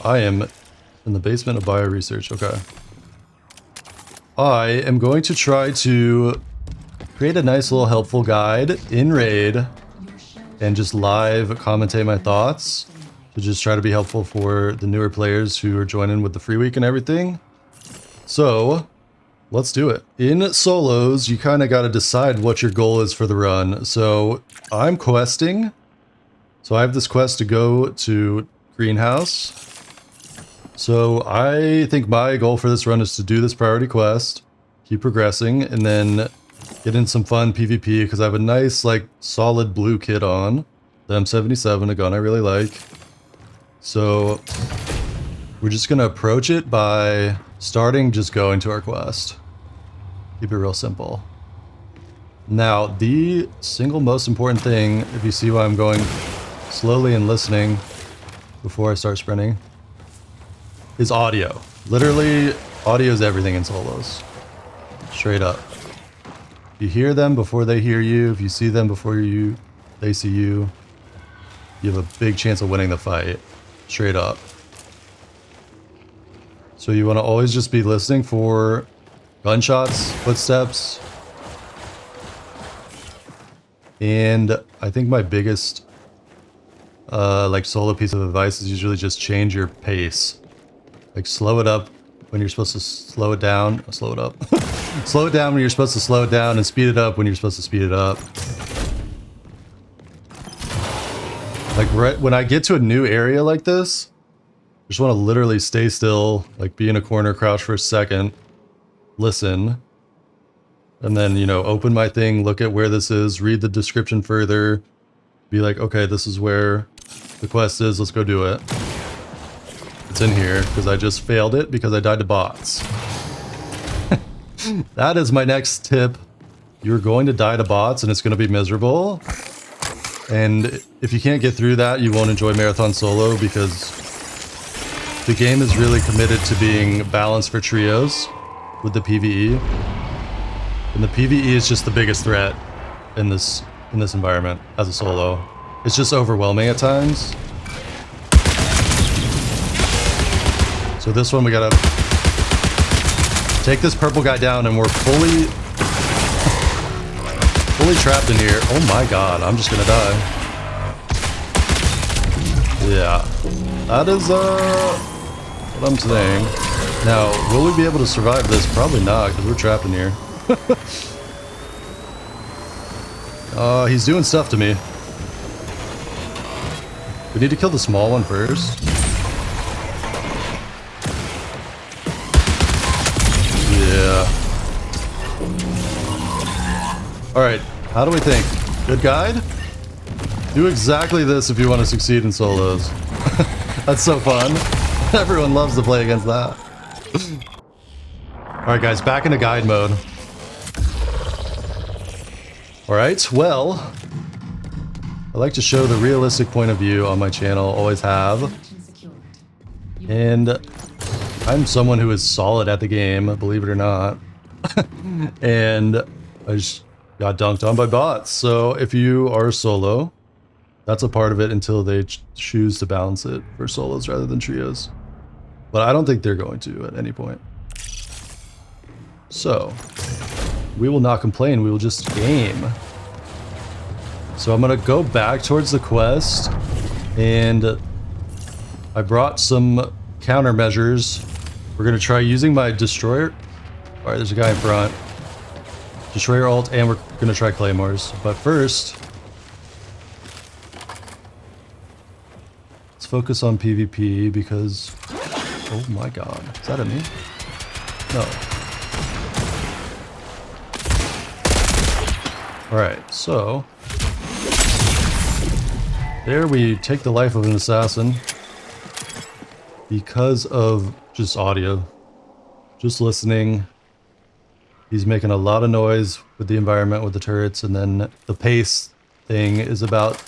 I am in the basement of bioresearch. Okay. I am going to try to create a nice little helpful guide in raid and just live commentate my thoughts to just try to be helpful for the newer players who are joining with the free week and everything. So let's do it. In solos, you kind of got to decide what your goal is for the run. So I'm questing. So I have this quest to go to Greenhouse. So I think my goal for this run is to do this priority quest, keep progressing, and then get in some fun PvP because I have a nice, like, solid blue kit on. The M77, a gun I really like. So we're just going to approach it by starting just going to our quest. Keep it real simple. Now, the single most important thing, if you see why I'm going slowly and listening before I start sprinting, is audio. Literally, audio is everything in solos. Straight up. If you hear them before they hear you, if you see them before they see you, you have a big chance of winning the fight. Straight up. So you want to always just be listening for gunshots, footsteps. And I think my biggest like solo piece of advice is usually just change your pace. Like slow it up when you're supposed to slow it down. Slow it up. Slow it down when you're supposed to slow it down and speed it up when you're supposed to speed it up. Like right when I get to a new area like this, I just want to literally stay still, like be in a corner, crouch for a second, listen, and then, you know, open my thing, look at where this is, read the description further, be like, okay, this is where the quest is, let's go do it. It's in here, because I just failed it because I died to bots. That is my next tip. You're going to die to bots and it's going to be miserable. And if you can't get through that, you won't enjoy Marathon Solo because the game is really committed to being balanced for trios with the PvE. And the PvE is just the biggest threat in this environment as a solo. It's just overwhelming at times. So this one we gotta take this purple guy down and we're fully trapped in here. Oh my god, I'm just gonna die. Yeah. That is what I'm saying. Now, will we be able to survive this? Probably not, because we're trapped in here. He's doing stuff to me. We need to kill the small one first. Yeah. Alright, how do we think? Good guide? Do exactly this if you want to succeed in solos. That's so fun. Everyone loves to play against that. Alright guys, back into guide mode. Alright, well, I like to show the realistic point of view on my channel, always have. And I'm someone who is solid at the game, believe it or not. And I just got dunked on by bots. So if you are solo, that's a part of it until they choose to balance it for solos rather than trios. But I don't think they're going to at any point. So we will not complain, we will just game. So I'm gonna go back towards the quest, and I brought some countermeasures. We're gonna try using my destroyer. Alright, there's a guy in front. Destroyer ult, and we're gonna try claymores. But first, let's focus on PvP because, oh my god, is that a me? No. Alright, so there we take the life of an assassin because of just audio. Just listening. He's making a lot of noise with the environment, with the turrets, and then the pace thing is about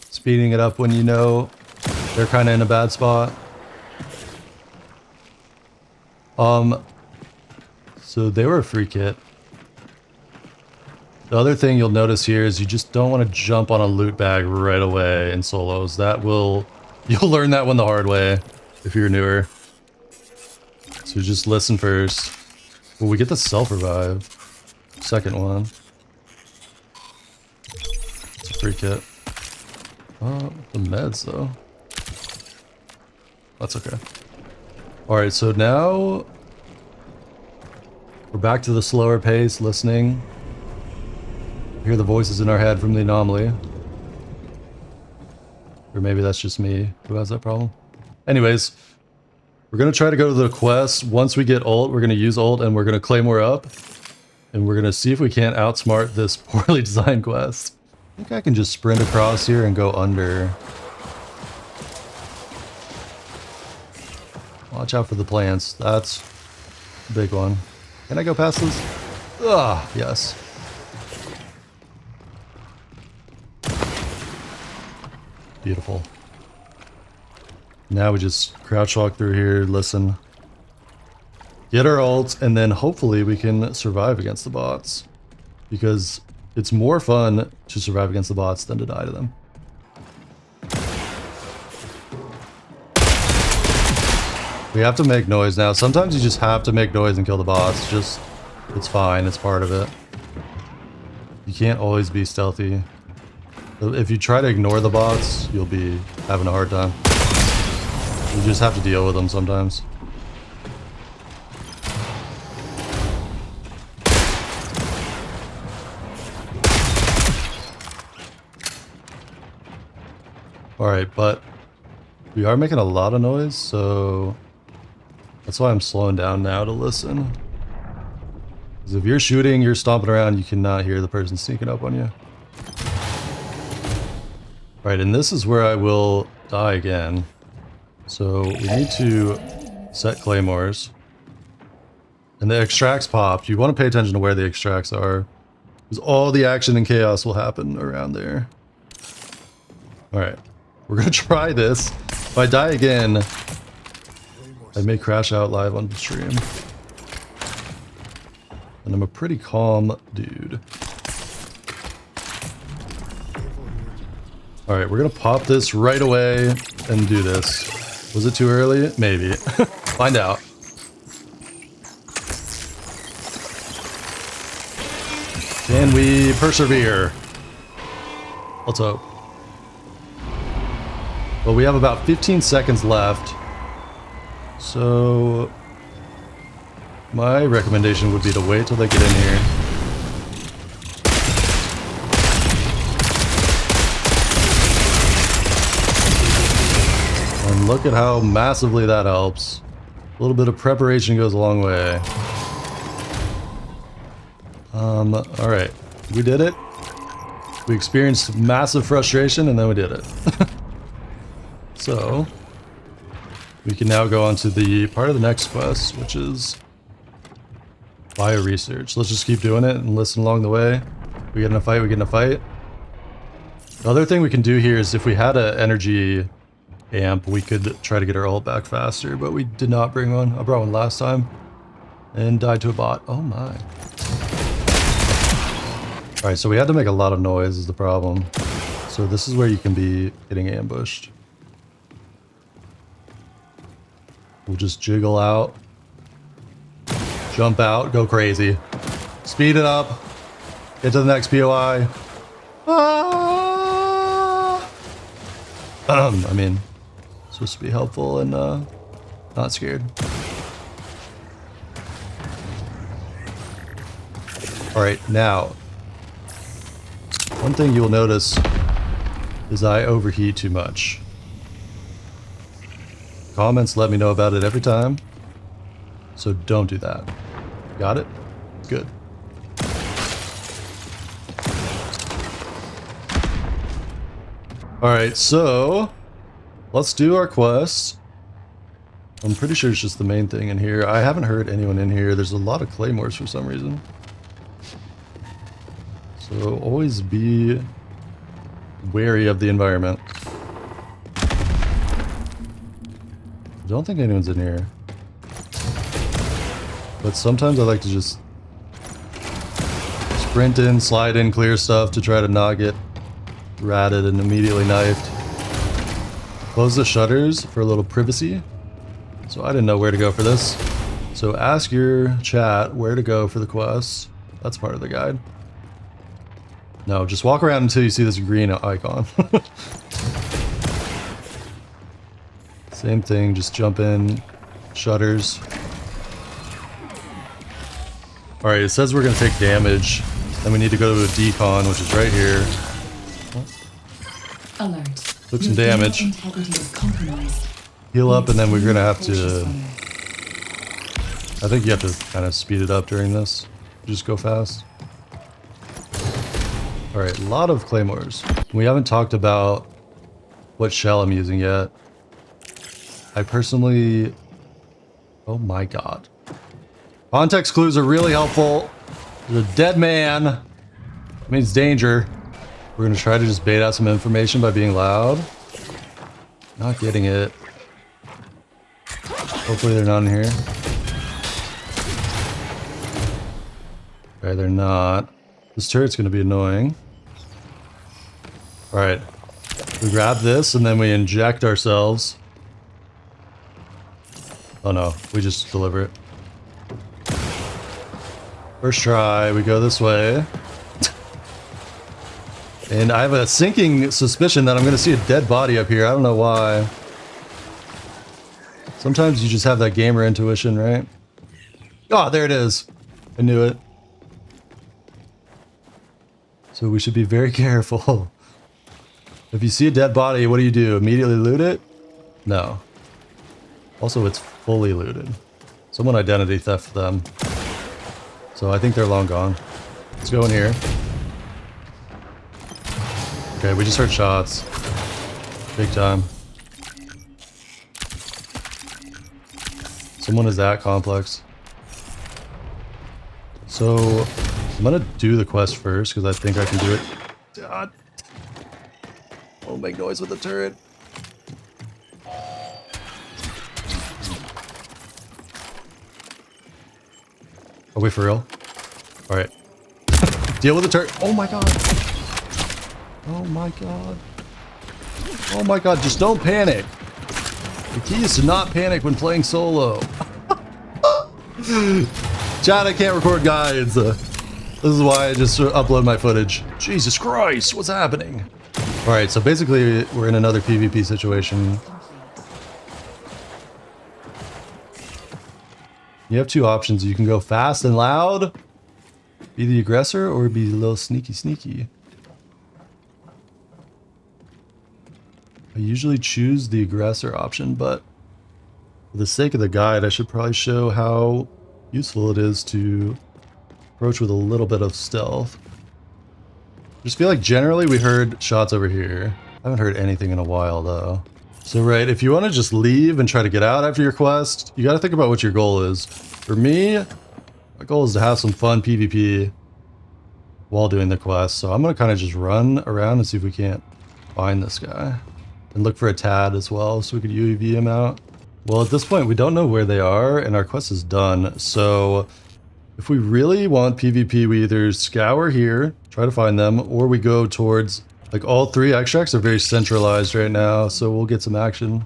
speeding it up when you know they're kind of in a bad spot. So they were a free kit. The other thing you'll notice here is you just don't want to jump on a loot bag right away in solos. That will... You'll learn that one the hard way. if you're newer. So just listen first. Well, we get the self-revive. Second one. It's a free kit. The meds though. That's okay. Alright, so now we're back to the slower pace, listening. Hear the voices in our head from the anomaly. Or maybe that's just me who has that problem. Anyways, we're going to try to go to the quest. Once we get ult, we're going to use ult and we're going to claymore up. And we're going to see if we can't outsmart this poorly designed quest. I think I can just sprint across here and go under. Watch out for the plants. That's a big one. Can I go past this? Ah, yes. Beautiful. Now we just crouch walk through here, listen. Get our ult, and then hopefully we can survive against the bots. Because it's more fun to survive against the bots than to die to them. We have to make noise now. Sometimes you just have to make noise and kill the bots. It's fine, it's part of it. You can't always be stealthy. If you try to ignore the bots, you'll be having a hard time. You just have to deal with them sometimes. Alright, but we are making a lot of noise, so that's why I'm slowing down now to listen. Because if you're shooting, you're stomping around, you cannot hear the person sneaking up on you. Right, and this is where I will die again. So we need to set claymores. And the extracts popped. You want to pay attention to where the extracts are. Because all the action and chaos will happen around there. Alright, we're going to try this. If I die again, I may crash out live on the stream. And I'm a pretty calm dude. Alright, we're gonna pop this right away and do this. Was it too early? Maybe. Find out. Can we persevere? Let's hope. Well, we have about 15 seconds left. So my recommendation would be to wait till they get in here. And look at how massively that helps. A little bit of preparation goes a long way. Alright. We did it. We experienced massive frustration and then we did it. So we can now go on to the part of the next quest, which is bio-research. Let's just keep doing it and listen along the way. We get in a fight, we get in a fight. The other thing we can do here is if we had an energy amp, we could try to get our ult back faster, but we did not bring one. I brought one last time and died to a bot. Oh my. Alright, so we had to make a lot of noise is the problem. So this is where you can be getting ambushed. We'll just jiggle out. Jump out, go crazy. Speed it up. Get to the next POI. Ah! I mean, supposed to be helpful and not scared. Alright, now. One thing you'll notice is I overheat too much. Comments let me know about it every time. So don't do that. Got it? Good. Alright, so let's do our quest. I'm pretty sure it's just the main thing in here. I haven't heard anyone in here. There's a lot of claymores for some reason. So always be wary of the environment. I don't think anyone's in here. But sometimes I like to just sprint in, slide in, clear stuff to try to not get ratted and immediately knifed. Close the shutters for a little privacy. So I didn't know where to go for this. So ask your chat where to go for the quests. That's part of the guide. No, just walk around until you see this green icon. Same thing, just jump in, shutters. Alright, it says we're going to take damage. Then we need to go to a decon, which is right here. Alert. Took some damage. Heal up, and then we're going to have to... I think you have to kind of speed it up during this. Just go fast. Alright, a lot of claymores. We haven't talked about what shell I'm using yet. I personally... Oh my god. Context clues are really helpful. There's a dead man. It means danger. We're going to try to just bait out some information by being loud. Not getting it. Hopefully they're not in here. Okay, they're not. This turret's going to be annoying. Alright. We grab this and then we inject ourselves. Oh no, we just deliver it. First try, we go this way. And I have a sinking suspicion that I'm going to see a dead body up here. I don't know why. Sometimes you just have that gamer intuition, right? Oh, there it is. I knew it. So we should be very careful. If you see a dead body, what do? Immediately loot it? No. Also, it's fully looted. Someone identity theft them. So I think they're long gone. Let's go in here. Okay, we just heard shots. Big time. Someone is at complex. So I'm gonna do the quest first because I think I can do it. God. Don't make noise with the turret. Are we for real? Alright. Deal with the turret. Oh my god. Oh my god. Oh my god, just don't panic. The key is to not panic when playing solo. Chat, I can't record guides. This is why I just upload my footage. Jesus Christ, what's happening? Alright, so basically we're in another PvP situation. You have two options. You can go fast and loud, be the aggressor, or be a little sneaky. I usually choose the aggressor option, but for the sake of the guide, I should probably show how useful it is to approach with a little bit of stealth. I just feel like generally we heard shots over here. I haven't heard anything in a while though. So right, if you want to just leave and try to get out after your quest, you got to think about what your goal is. For me, my goal is to have some fun PvP while doing the quest. So I'm going to kind of just run around and see if we can't find this guy. And look for a Tad as well so we could UAV him out. Well, at this point, we don't know where they are and our quest is done. So if we really want PvP, we either scour here, try to find them, or we go towards... Like, all three extracts are very centralized right now, so we'll get some action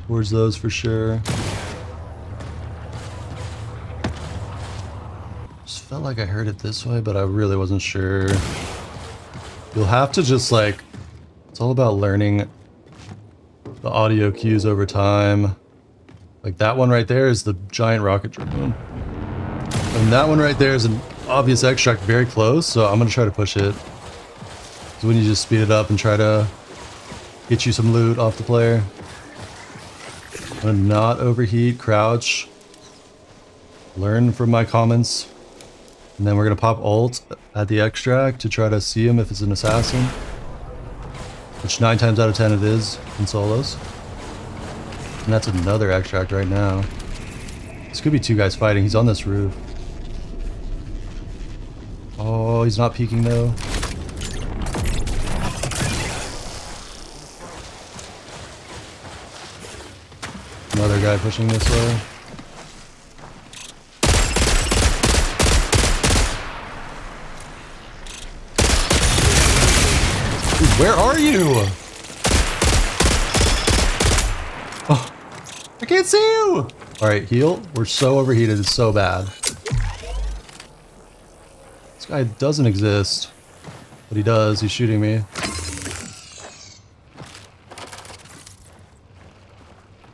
towards those for sure. Just felt like I heard it this way, but I really wasn't sure. You'll have to just, like... It's all about learning the audio cues over time. Like, that one right there is the giant rocket drone. And that one right there is an obvious extract very close, so I'm going to try to push it. When you just speed it up and try to get you some loot off the player. I'm gonna not overheat, crouch, learn from my comments, and then we're gonna pop ult at the extract to try to see him if it's an assassin, which 9 times out of 10 it is in solos. And that's another extract right now. This could be two guys fighting. He's on this roof. Oh, he's not peeking though. Another guy pushing this way. Dude, where are you? Oh, I can't see you! Alright, heal. We're so overheated, it's so bad. This guy doesn't exist. But he does, he's shooting me.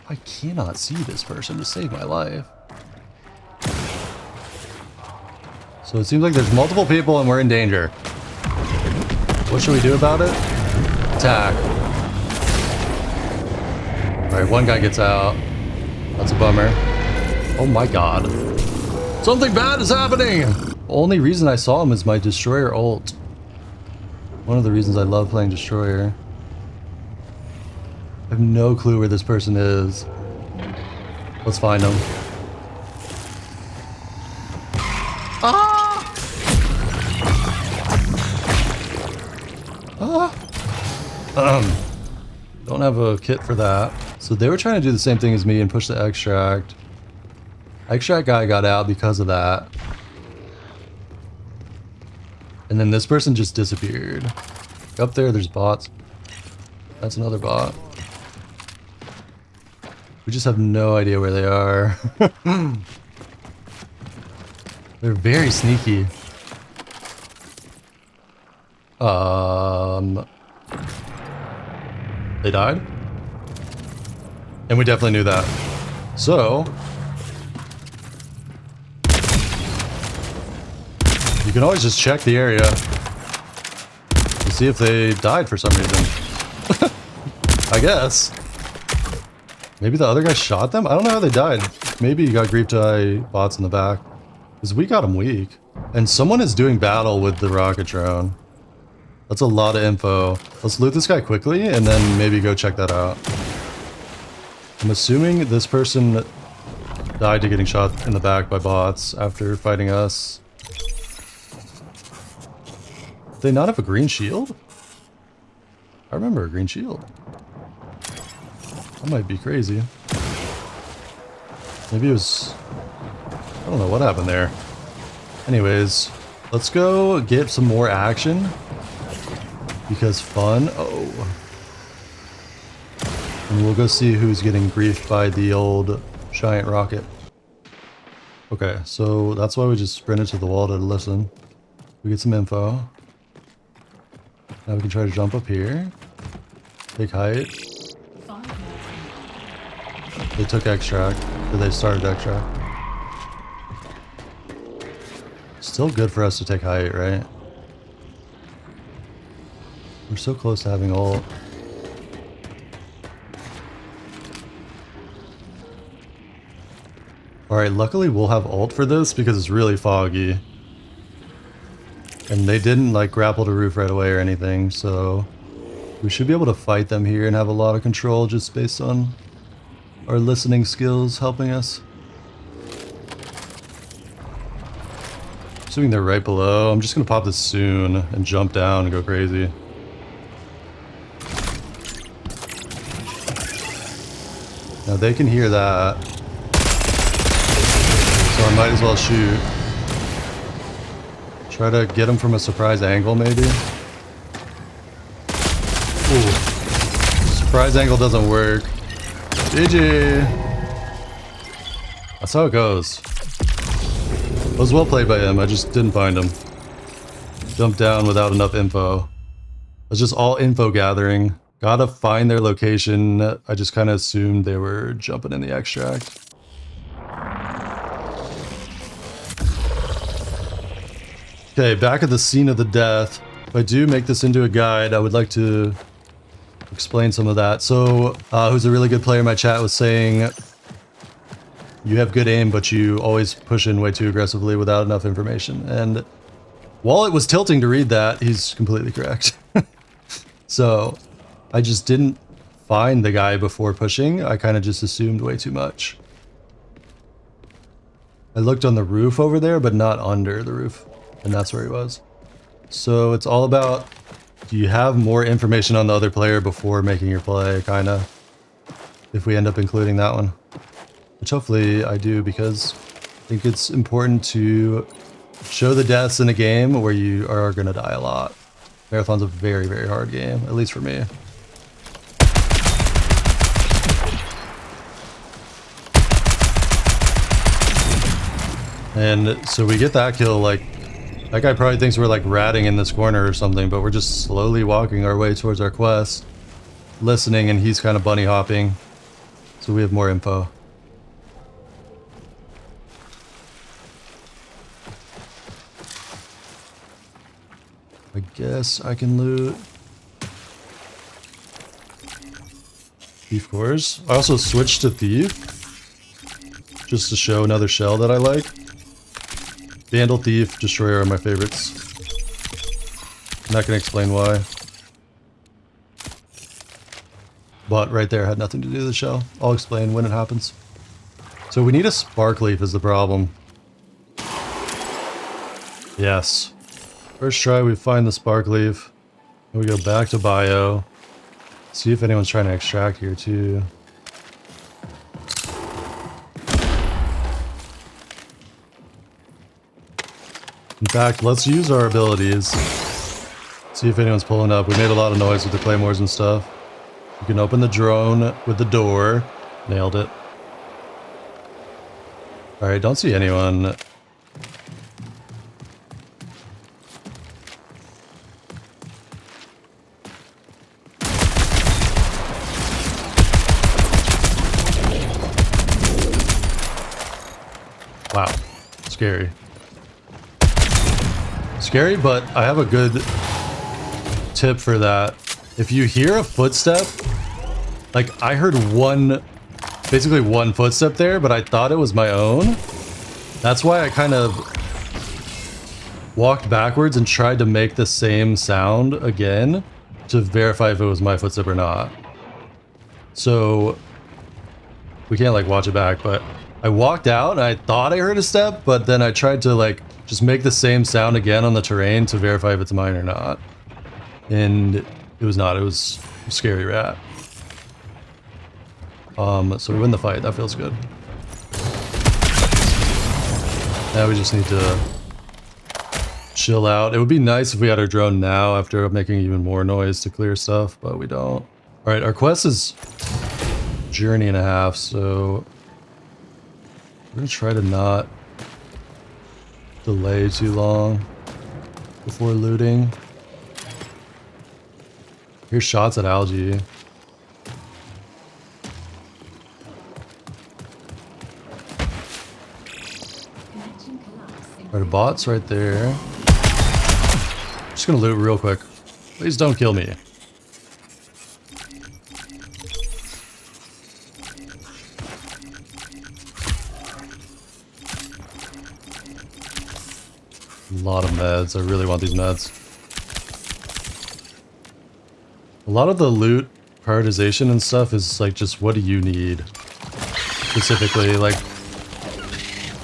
I cannot see this person to save my life. So it seems like there's multiple people and we're in danger. What should we do about it? Attack. Alright, one guy gets out. That's a bummer. Oh my god. Something bad is happening! The only reason I saw him is my destroyer ult. One of the reasons I love playing destroyer. I have no clue where this person is. Let's find him. Ah! Ah! Don't have a kit for that. So they were trying to do the same thing as me and push the extract. Extract guy got out because of that. And then this person just disappeared. Up there, there's bots. That's another bot. We just have no idea where they are. They're very sneaky. They died? And we definitely knew that. So you can always just check the area to see if they died for some reason. I guess. Maybe the other guy shot them? I don't know how they died. Maybe he got griefed by bots in the back. Because we got him weak. And someone is doing battle with the rocket drone. That's a lot of info. Let's loot this guy quickly and then maybe go check that out. I'm assuming this person died to getting shot in the back by bots after fighting us. Do they not have a green shield? I remember a green shield. That might be crazy. Maybe it was... I don't know what happened there. Anyways, let's go get some more action. Because fun. Oh. And we'll go see who's getting griefed by the old giant rocket. Okay, so that's why we just sprinted to the wall to listen. We get some info. Now we can try to jump up here. Take height. They took extract. Or they started extract. Still good for us to take height, right? We're so close to having ult. Alright, luckily we'll have ult for this because it's really foggy. And they didn't like grapple to roof right away or anything, so we should be able to fight them here and have a lot of control just based on our listening skills helping us. Assuming they're right below. I'm just gonna pop this soon and jump down and go crazy. Now they can hear that. So I might as well shoot. Try to get them from a surprise angle maybe. Ooh. Surprise angle doesn't work. GG! That's how it goes. It was well played by him, I just didn't find him. Jumped down without enough info. It was just all info gathering. Gotta find their location. I just kind of assumed they were jumping in the extract. Okay, back at the scene of the death. If I do make this into a guide, I would like to explain some of that. So, who's a really good player in my chat was saying, you have good aim, but you always push in way too aggressively without enough information. And while it was tilting to read that, he's completely correct. So, I just didn't find the guy before pushing. I kind of just assumed way too much. I looked on the roof over there, but not under the roof. And that's where he was. So it's all about, do you have more information on the other player before making your play, kind of? If we end up including that one. Which hopefully I do, because I think it's important to show the deaths in a game where you are going to die a lot. Marathon's a very, very hard game, at least for me. And so we get that kill, like, that guy probably thinks we're like ratting in this corner or something, but we're just slowly walking our way towards our quest, listening, and he's kind of bunny hopping. So we have more info. I guess I can loot Thief Cores. I also switched to Thief, just to show another shell that I like. Vandal, Thief, Destroyer are my favorites. I'm not gonna explain why. But right there had nothing to do with the shell. I'll explain when it happens. So we need a Spark Leaf is the problem. Yes. First try we find the Spark Leaf. And we go back to bio. See if anyone's trying to extract here too. In fact, let's use our abilities. See if anyone's pulling up. We made a lot of noise with the claymores and stuff. You can open the drone with the door. Nailed it. Alright, don't see anyone. Wow. Scary. Scary, but I have a good tip for that. If you hear a footstep, like I heard basically one footstep there, but I thought it was my own. That's why I kind of walked backwards and tried to make the same sound again to verify if it was my footstep or not. So we can't like watch it back, but I walked out and I thought I heard a step, but then I tried to like just make the same sound again on the terrain to verify if it's mine or not. And it was not, it was a scary rat. So we win the fight, that feels good. Now we just need to chill out. It would be nice if we had our drone now after making even more noise to clear stuff, but we don't. Alright, our quest is journey and a half, so we're gonna try to not delay too long before looting. Here's shots at algae. Alright, a bot's right there. Just gonna loot real quick. Please don't kill me. A lot of meds. I really want these meds. A lot of the loot prioritization and stuff is like just what do you need specifically. Like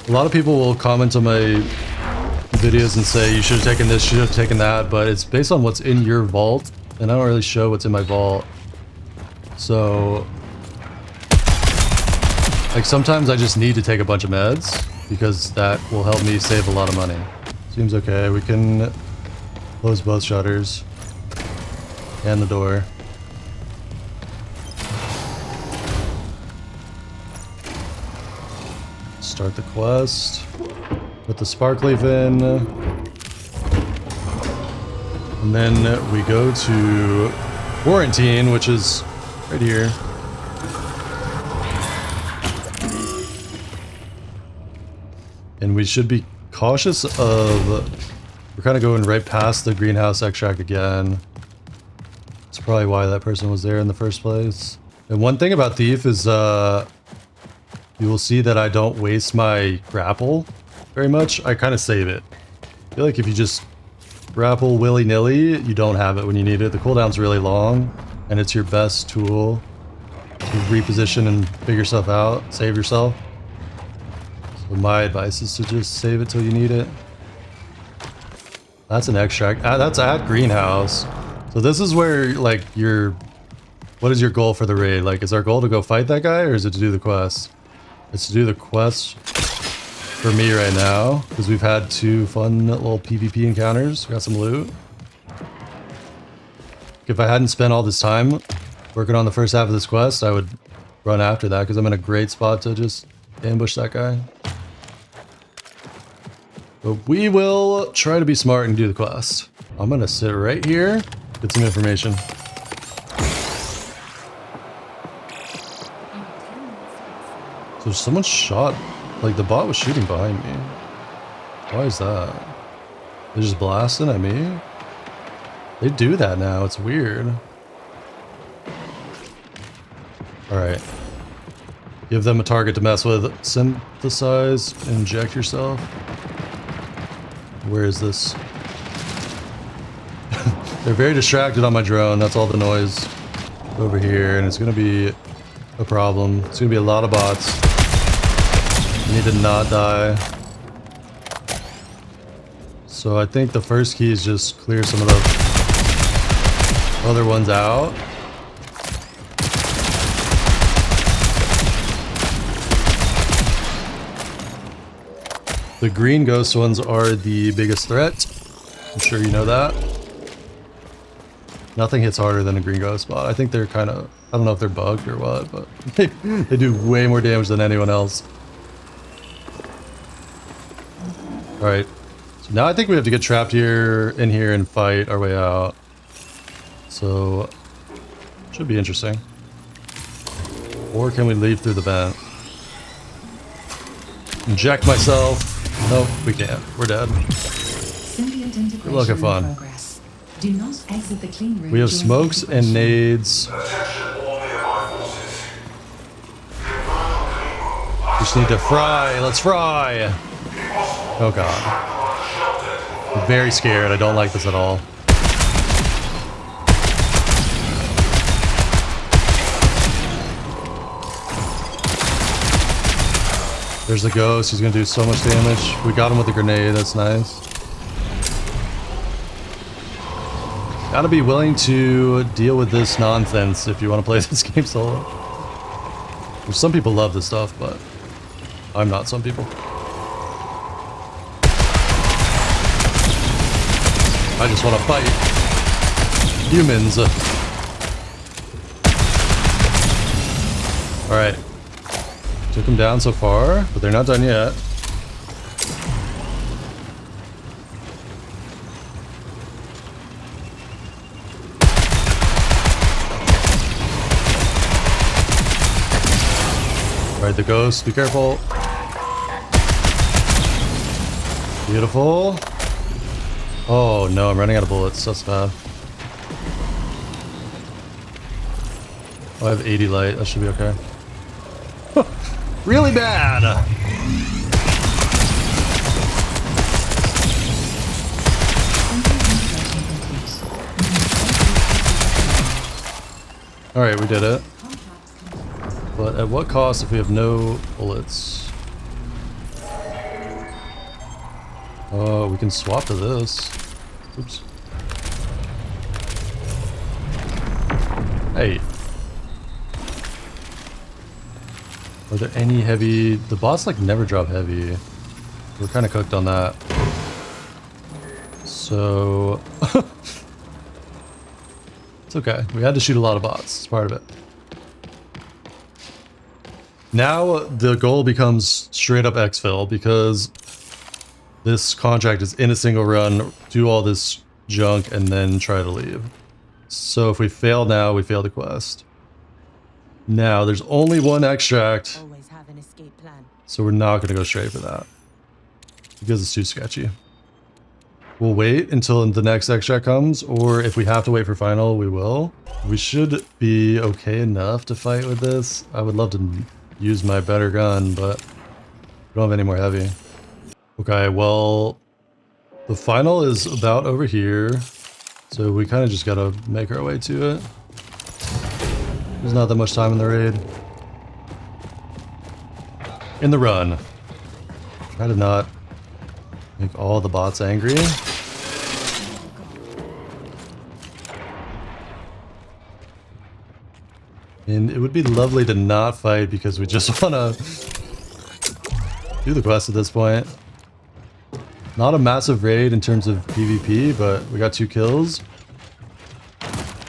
a lot of people will comment on my videos and say you should have taken this, should have taken that, but it's based on what's in your vault, and I don't really show what's in my vault. So like sometimes I just need to take a bunch of meds because that will help me save a lot of money. Seems okay. We can close both shutters and the door. Start the quest. Put the spark leaf in. And then we go to quarantine, which is right here. And we should be cautious of... We're kind of going right past the greenhouse extract again. That's probably why that person was there in the first place. And one thing about Thief is you will see that I don't waste my grapple very much. I kind of save it. I feel like if you just grapple willy-nilly, you don't have it when you need it. The cooldown's really long, and it's your best tool to reposition and figure stuff out, save yourself. So my advice is to just save it till you need it. That's an extract. That's at greenhouse. So this is where, like, what is your goal for the raid? Like, is our goal to go fight that guy, or is it to do the quest? It's to do the quest for me right now, because we've had 2 fun little PvP encounters. Got some loot. If I hadn't spent all this time working on the first half of this quest, I would run after that, because I'm in a great spot to just ambush that guy. But we will try to be smart and do the quest. I'm gonna sit right here, get some information. So someone shot, like the bot was shooting behind me. Why is that? They're just blasting at me? They do that now, it's weird. Alright. Give them a target to mess with. Synthesize, inject yourself. Where is this? They're very distracted on my drone, that's all the noise over here, and it's gonna be a problem. It's gonna be a lot of bots. I need to not die. So I think the first key is just clear some of the other ones out. The green ghost ones are the biggest threat. I'm sure you know that. Nothing hits harder than a green ghost bot. I think they're kind of, I don't know if they're bugged or what, but they do way more damage than anyone else. Alright. So now I think we have to get trapped here, in here, and fight our way out. So, should be interesting. Or can we leave through the vent? Inject myself. Nope, we can't. We're dead. We're looking fun. Do not exit the clean room. We have smokes and nades. Just need to fry. Let's fry. Oh god. I'm very scared. I don't like this at all. There's the ghost. He's gonna do so much damage. We got him with a grenade. That's nice. Gotta be willing to deal with this nonsense if you want to play this game solo. Some people love this stuff, but I'm not some people. I just want to fight humans. Alright. Took them down so far, but they're not done yet. Alright, the ghost, be careful. Beautiful. Oh no, I'm running out of bullets, that's bad. Oh, I have 80 light, that should be okay. Really bad! Alright, we did it. But at what cost if we have no bullets? Oh, we can swap to this. Oops. Hey. Are there any heavy... The bots like never drop heavy. We're kind of cooked on that. So... it's okay. We had to shoot a lot of bots. It's part of it. Now the goal becomes straight up exfil because this contract is in a single run, do all this junk, and then try to leave. So if we fail now, we fail the quest. Now, there's only one extract, Always have an escape plan. so we're not going to go straight for that. Because it's too sketchy. We'll wait until the next extract comes, or if we have to wait for final, we will. We should be okay enough to fight with this. I would love to use my better gun, but I don't have any more heavy. Okay, well, the final is about over here, so we kind of just gotta make our way to it. There's not that much time in the raid. In the run. Try to not make all the bots angry. And it would be lovely to not fight because we just want to do the quest at this point. Not a massive raid in terms of PvP, but we got 2 kills.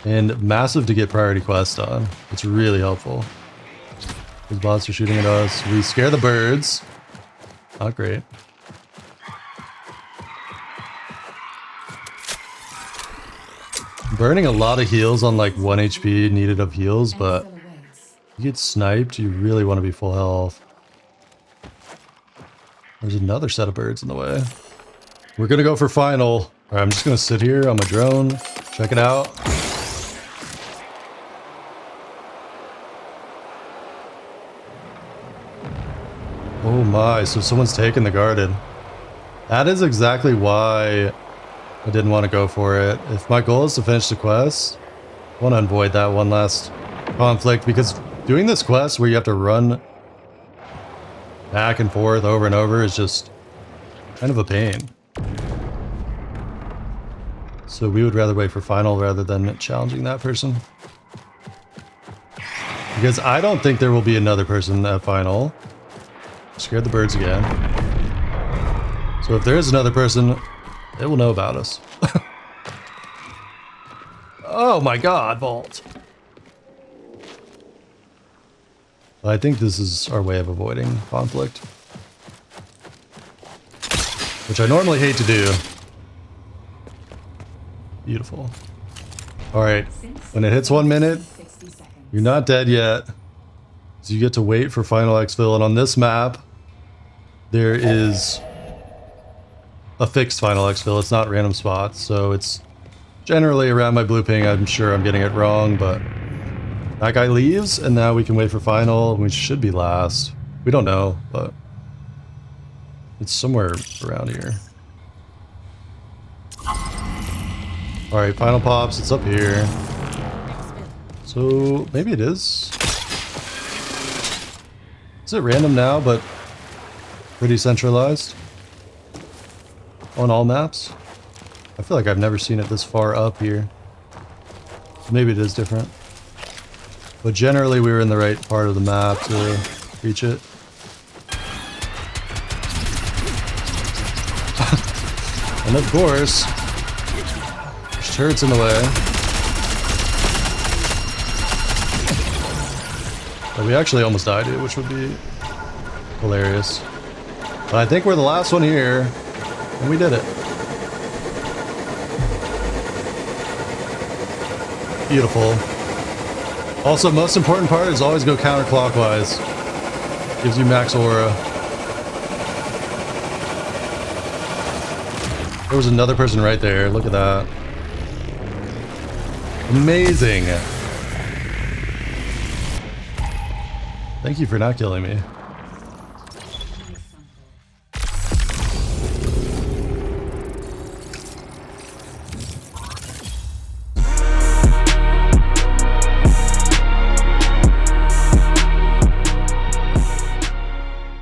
And massive to get priority quest done. It's really helpful. These bots are shooting at us. We scare the birds. Not great. Burning a lot of heals on like 1 HP needed of heals, but Exfil awaits. you get sniped, you really want to be full health. There's another set of birds in the way. We're gonna go for final. All right, I'm just gonna sit here on my drone, check it out. Oh my, so someone's taking the garden. That is exactly why I didn't want to go for it. If my goal is to finish the quest, I want to avoid that one last conflict, because doing this quest where you have to run back and forth over and over is just kind of a pain. So we would rather wait for final rather than challenging that person. Because I don't think there will be another person at final. Scared the birds again. So if there is another person, they will know about us. Oh my god, Vault. I think this is our way of avoiding conflict. Which I normally hate to do. Beautiful. Alright, when it hits 1 minute, 60 seconds. you're not dead yet. So you get to wait for final exfil, and on this map, there is a fixed final exfil. It's not random spots, so it's generally around my blue ping. I'm sure I'm getting it wrong, but that guy leaves, and now we can wait for final, and we should be last. We don't know, but it's somewhere around here. Alright, final pops, it's up here. So maybe it is. Is it random now, but pretty centralized on all maps? I feel like I've never seen it this far up here. Maybe it is different. But generally we were in the right part of the map to reach it. And of course, there's turrets in the way. But we actually almost died here, which would be hilarious. But I think we're the last one here, and we did it. Beautiful. Also, most important part is always go counterclockwise. Gives you max aura. There was another person right there. Look at that. Amazing. Thank you for not killing me.